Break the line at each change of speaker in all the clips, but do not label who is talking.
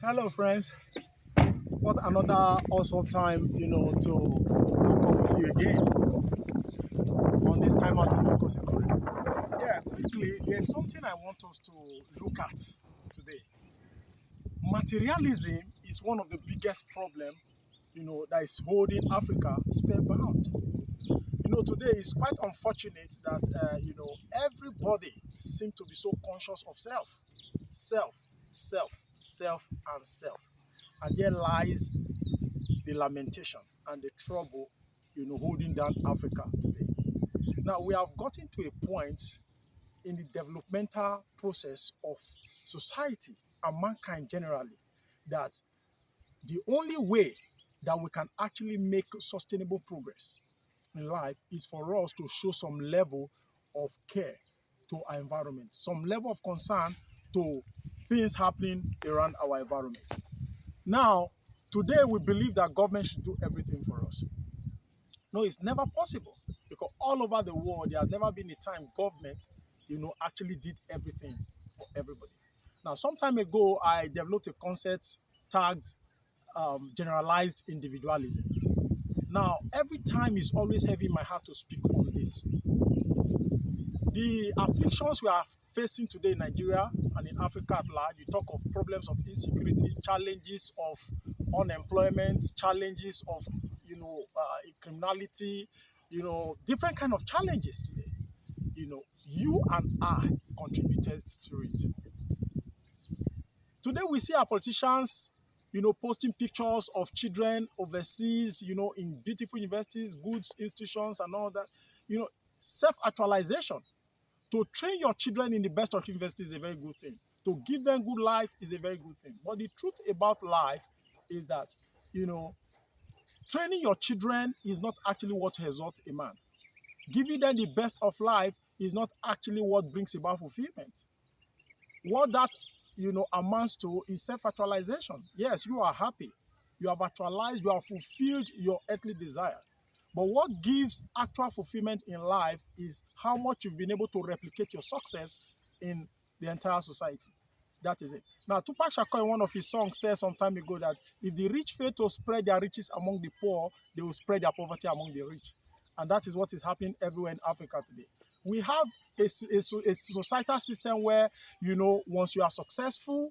Hello, friends. What another awesome time, to hook up with you again on this time out of Ekosipuri. Yeah, quickly, there's something I want us to look at today. Materialism is one of the biggest problem, that is holding Africa spellbound. Today it's quite unfortunate that, everybody seems to be so conscious of self, self, and self. And there lies the lamentation and the trouble, holding down Africa today. Now, we have gotten to a point in the developmental process of society and mankind generally that the only way that we can actually make sustainable progress in life is for us to show some level of care to our environment, some level of concern to things happening around our environment. Now, today we believe that government should do everything for us. No, it's never possible because all over the world, there has never been a time government, actually did everything for everybody. Now, some time ago, I developed a concept tagged generalized individualism. Now, every time it's always heavy in my heart to speak on this. The afflictions we are facing today in Nigeria and in Africa at large, you talk of problems of insecurity, challenges of unemployment, challenges of, criminality, different kind of challenges today. You and I contributed to it. Today we see our politicians, posting pictures of children overseas, in beautiful universities, good institutions and all that. Self-actualization. To train your children in the best of universities is a very good thing. To give them good life is a very good thing. But the truth about life is that, training your children is not actually what exalts a man. Giving them the best of life is not actually what brings about fulfillment. What that, amounts to is self-actualization. Yes, you are happy. You have actualized, you have fulfilled your earthly desire. But what gives actual fulfillment in life is how much you've been able to replicate your success in the entire society. That is it. Now, Tupac Shakur in one of his songs said some time ago that if the rich fail to spread their riches among the poor, they will spread their poverty among the rich. And that is what is happening everywhere in Africa today. We have a societal system where, once you are successful,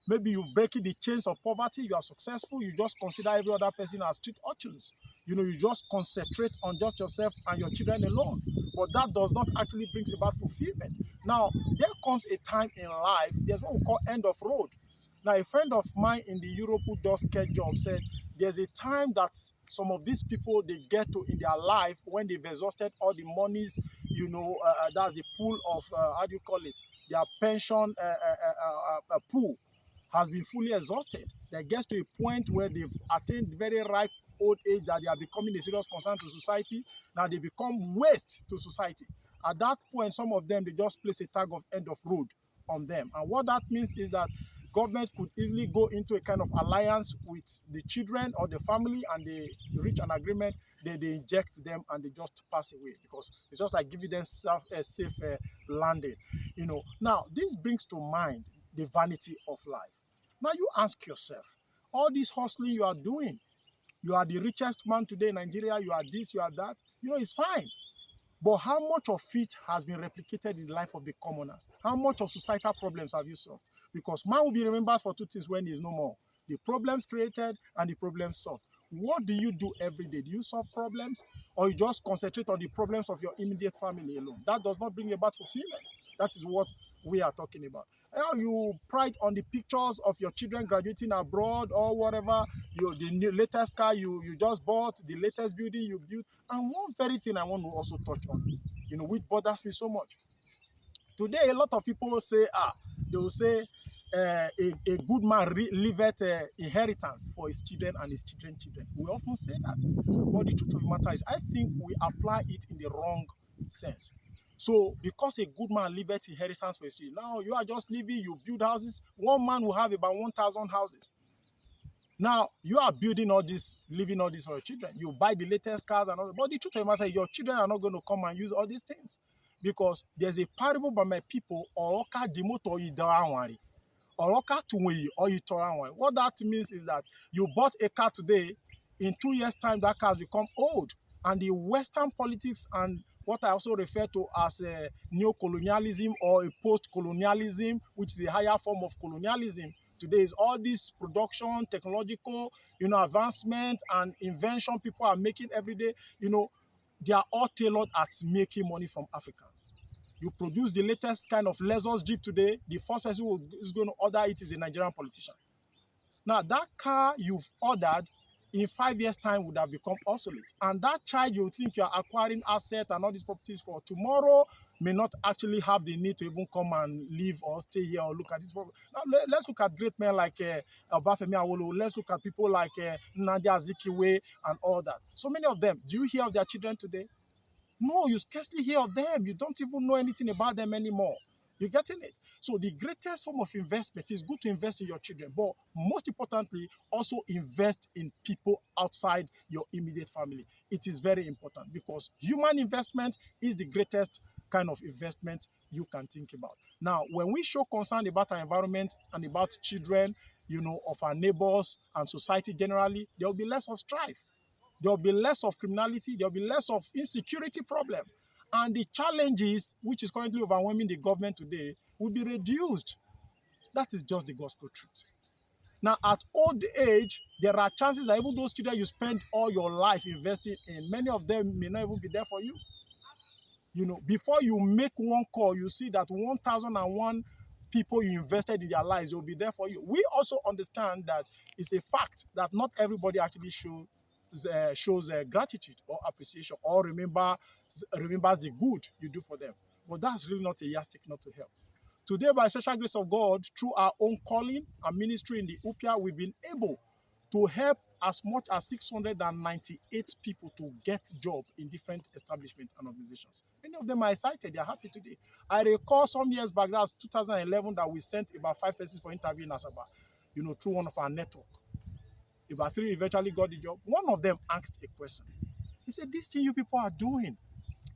maybe you've broken the chains of poverty, you are successful, you just consider every other person as street urchins. You just concentrate on just yourself and your children alone. But that does not actually bring about fulfillment. Now, there comes a time in life, there's what we call end of road. Now, a friend of mine in the Europe who does care job said, there's a time that some of these people, they get to in their life when they've exhausted all the monies, that's the pool of, how do you call it? Their pension pool has been fully exhausted. They get to a point where they've attained very ripe old age that they are becoming a serious concern to society. Now they become waste to society. At that point, some of them, they just place a tag of end of road on them. And what that means is that government could easily go into a kind of alliance with the children or the family and they reach an agreement, they inject them and they just pass away because it's just like giving them a safe landing. Now, this brings to mind the vanity of life. Now you ask yourself, all this hustling you are doing, you are the richest man today in Nigeria, you are this, you are that, it's fine. But how much of it has been replicated in the life of the commoners? How much of societal problems have you solved? Because man will be remembered for two things when he's no more. The problems created and the problems solved. What do you do every day? Do you solve problems or you just concentrate on the problems of your immediate family alone? That does not bring about fulfillment. That is what we are talking about. You pride on the pictures of your children graduating abroad or whatever, the latest car you just bought, the latest building you built. And one very thing I want to also touch on, which bothers me so much. Today, a lot of people say, they will say, a good man leaveth inheritance for his children and his children's children. We often say that. But the truth of the matter is, I think we apply it in the wrong sense. So, because a good man leaveth inheritance for his children, now you are just living, you build houses. One man will have about 1,000 houses. Now, you are building all this, living all this for your children. You buy the latest cars and all that. But the truth of the matter is, your children are not going to come and use all these things. Because there's a parable by my people, Oroka Dimoto Idawanwari. Oloka tuwe or itoranwe. What that means is that you bought a car today, in 2 years' time, that car has become old. And the Western politics and what I also refer to as a neo-colonialism or a post-colonialism, which is a higher form of colonialism, today is all this production, technological, advancement and invention people are making every day, they are all tailored at making money from Africans. You produce the latest kind of Lexus Jeep today, the first person who is going to order it is a Nigerian politician. Now, that car you've ordered in 5 years' time would have become obsolete. And that child you think you're acquiring assets and all these properties for tomorrow may not actually have the need to even come and live or stay here or look at this. Now, let's look at great men like Obafemi Awolowo. Let's look at people like Nnamdi Azikiwe and all that. So many of them, do you hear of their children today? No, you scarcely hear of them. You don't even know anything about them anymore. You're getting it? So the greatest form of investment is good to invest in your children, but most importantly, also invest in people outside your immediate family. It is very important because human investment is the greatest kind of investment you can think about. Now, when we show concern about our environment and about children, of our neighbors and society generally, there will be less of strife. There will be less of criminality. There will be less of insecurity problem. And the challenges, which is currently overwhelming the government today, will be reduced. That is just the gospel truth. Now, at old age, there are chances that even those children you spend all your life investing in, many of them may not even be there for you. Before you make one call, you see that 1,001 people you invested in their lives will be there for you. We also understand that it's a fact that not everybody actually shows gratitude or appreciation or remembers the good you do for them. But that's really not a yardstick not to help. Today, by special grace of God, through our own calling and ministry in the UPIA, we've been able to help as much as 698 people to get jobs in different establishments and organizations. Many of them are excited. They are happy today. I recall some years back, that was 2011, that we sent about 5 persons for interview in Asaba, through one of our network. About 3 eventually got the job. One of them asked a question. He said, "This thing you people are doing,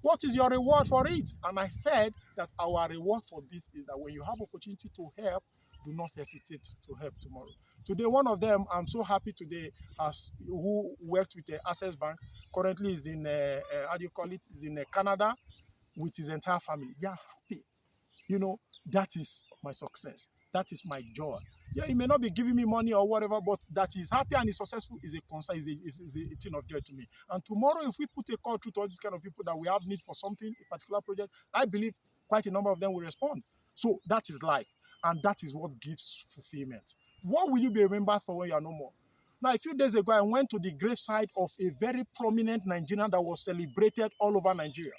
what is your reward for it?" And I said that our reward for this is that when you have opportunity to help, do not hesitate to help tomorrow. Today, one of them, I'm so happy today, who worked with the Access Bank, currently is in, is in Canada with his entire family. They are happy. That is my success. That is my joy. Yeah, he may not be giving me money or whatever, but that he's happy and he's successful is a concern, is a thing of joy to me. And tomorrow, if we put a call through to all these kind of people that we have need for something, a particular project, I believe quite a number of them will respond. So that is life, and that is what gives fulfillment. What will you be remembered for when you are no more? Now, a few days ago, I went to the graveside of a very prominent Nigerian that was celebrated all over Nigeria.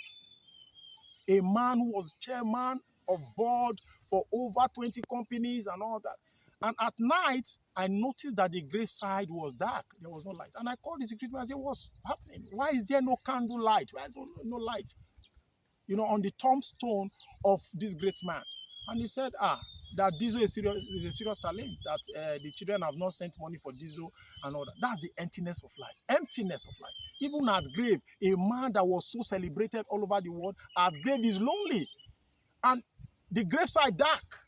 A man who was chairman of board for over 20 companies and all that. And at night, I noticed that the graveside was dark. There was no light. And I called the security man and said, "What's happening? Why is there no candle light? Why is there no light? On the tombstone of this great man." And he said, that diesel is a serious challenge, that the children have not sent money for diesel and all that. That's the emptiness of life. Emptiness of life. Even at grave, a man that was so celebrated all over the world, at grave is lonely. And the graveside dark.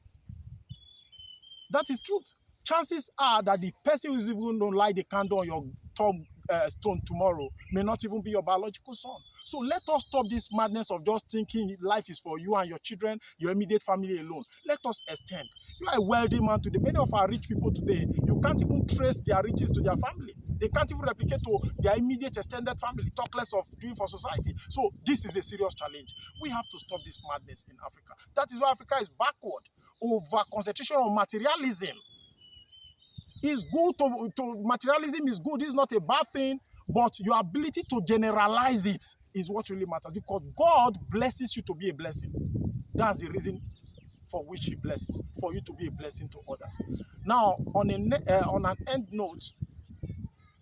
That is truth. Chances are that the person who is even going to light the candle on your tombstone tomorrow may not even be your biological son. So let us stop this madness of just thinking life is for you and your children, your immediate family alone. Let us extend. You are a wealthy man today. Many of our rich people today, you can't even trace their riches to their family. They can't even replicate to their immediate extended family, talk less of doing for society. So this is a serious challenge. We have to stop this madness in Africa. That is why Africa is backward. Over concentration on materialism. It's good to materialism is good. It's not a bad thing, but your ability to generalize it is what really matters, because God blesses you to be a blessing. That's the reason for which he blesses, for you to be a blessing to others. Now, on an end note,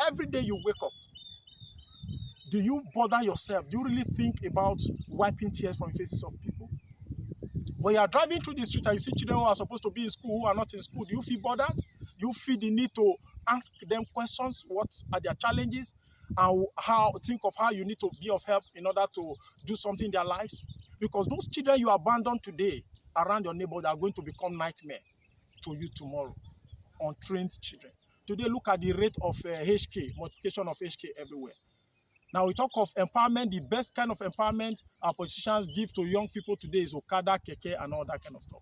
every day you wake up, do you bother yourself? Do you really think about wiping tears from the faces of people? When you are driving through the street and you see children who are supposed to be in school who are not in school, do you feel bothered? Do you feel the need to ask them questions? What are their challenges? And think of how you need to be of help in order to do something in their lives? Because those children you abandon today around your neighborhood are going to become nightmare. to you tomorrow. Untrained children. Today, look at the rate of HK, multiplication of HK everywhere. Now, we talk of empowerment. The best kind of empowerment our politicians give to young people today is Okada, Keke, and all that kind of stuff.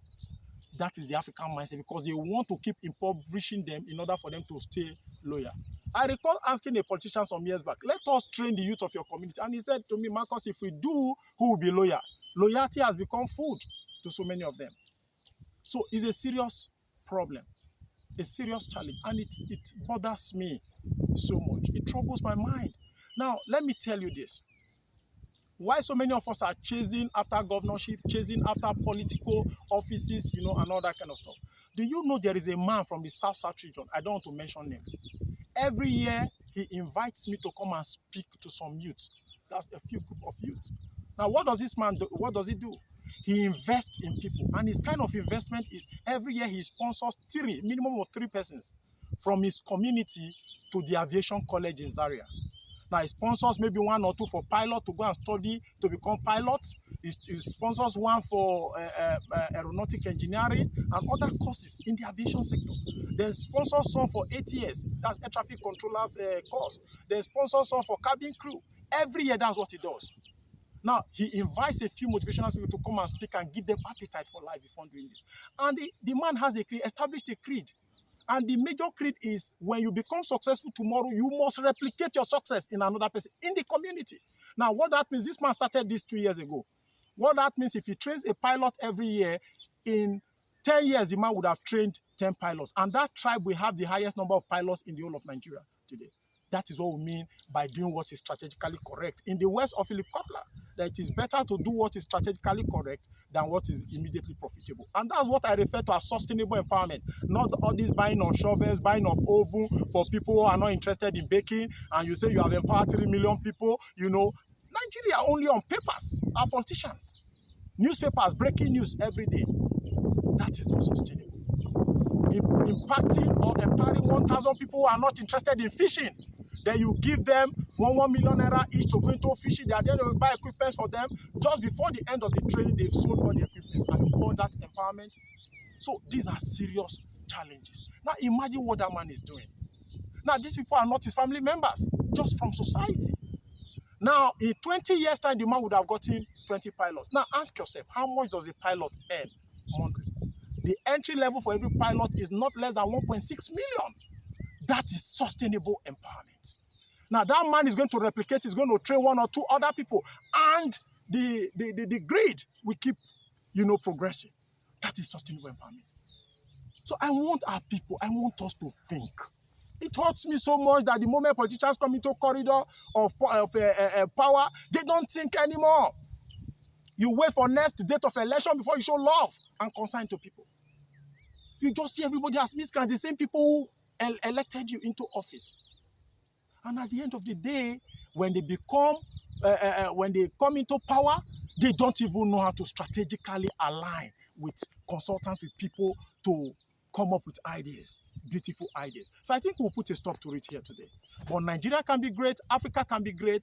That is the African mindset, because they want to keep impoverishing them in order for them to stay loyal. I recall asking a politician some years back, let us train the youth of your community. And he said to me, Marcus, if we do, who will be loyal? Loyalty has become food to so many of them. So it's a serious problem, a serious challenge, and it bothers me so much. It troubles my mind. Now, let me tell you this. Why so many of us are chasing after governorship, chasing after political offices, and all that kind of stuff. Do you know there is a man from the South region? I don't want to mention him. Every year, he invites me to come and speak to some youths. That's a few group of youths. Now, what does this man do? What does he do? He invests in people. And his kind of investment is every year he sponsors minimum of 3 persons from his community to the aviation college in Zaria. Now, he sponsors maybe 1 or 2 for pilot to go and study to become pilots. He sponsors 1 for aeronautic engineering and other courses in the aviation sector. Then sponsors some for ATS, that's air traffic controllers course. Then sponsors some for cabin crew. Every year, that's what he does. Now, he invites a few motivational people to come and speak and give them appetite for life before doing this. And the man has established a creed. And the major creed is when you become successful tomorrow, you must replicate your success in another person, in the community. Now, what that means, this man started this 2 years ago. What that means, if he trains a pilot every year, in 10 years, the man would have trained 10 pilots. And that tribe will have the highest number of pilots in the whole of Nigeria today. That is what we mean by doing what is strategically correct. In the words of Philip Kotler, that it is better to do what is strategically correct than what is immediately profitable. And that's what I refer to as sustainable empowerment. Not all this buying of shovels, buying of oven for people who are not interested in baking, and you say you have empowered 3 million people. Nigeria only on papers, our politicians. Newspapers, breaking news every day. That is not sustainable. Impacting or empowering 1,000 people who are not interested in fishing, then you give them 1 million naira each to go into fishing. They are then will buy equipment for them. Just before the end of the training, they've sold all the equipment, and you call that empowerment? So these are serious challenges. Now imagine what that man is doing. Now these people are not his family members, just from society. Now in 20 years' time, the man would have gotten 20 pilots. Now ask yourself, how much does a pilot earn monthly? The entry level for every pilot is not less than 1.6 million. That is sustainable empowerment. Now that man is going to replicate, he's going to train 1 or 2 other people, and the grid will keep, progressing. That is sustainable empowerment. So I want our people, I want us to think. It hurts me so much that the moment politicians come into corridor of power, they don't think anymore. You wait for next date of election before you show love and concern to people. You just see everybody as miscreants, the same people who elected you into office. And at the end of the day, when they come into power, they don't even know how to strategically align with consultants, with people to come up with ideas, beautiful ideas. So I think we'll put a stop to it here today. But Nigeria can be great, Africa can be great,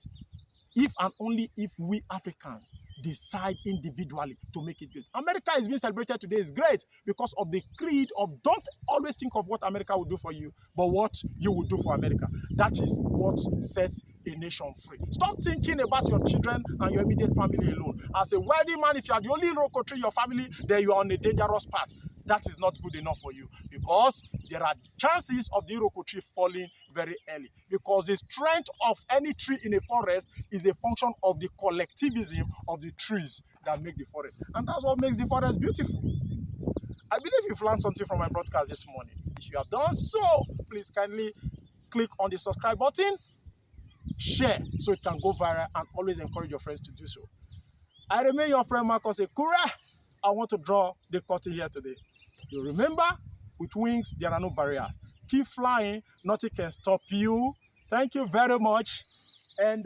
if and only if we Africans decide individually to make it great. America is being celebrated today is great because of the creed of don't always think of what America will do for you, but what you will do for America. That is what sets a nation free. Stop thinking about your children and your immediate family alone. As a wealthy man, if you are the only rocotree in your family, then you are on a dangerous path. That is not good enough for you, because there are chances of the iroko tree falling very early, because the strength of any tree in a forest is a function of the collectivism of the trees that make the forest, and that's what makes the forest beautiful. I believe you've learned something from my broadcast this morning. If you have done so, please kindly click on the subscribe button, share so it can go viral, and always encourage your friends to do so. I remain your friend Marcus Ekura. I want to draw the curtain here today. You remember, with wings, there are no barriers. Keep flying, nothing can stop you. Thank you very much. And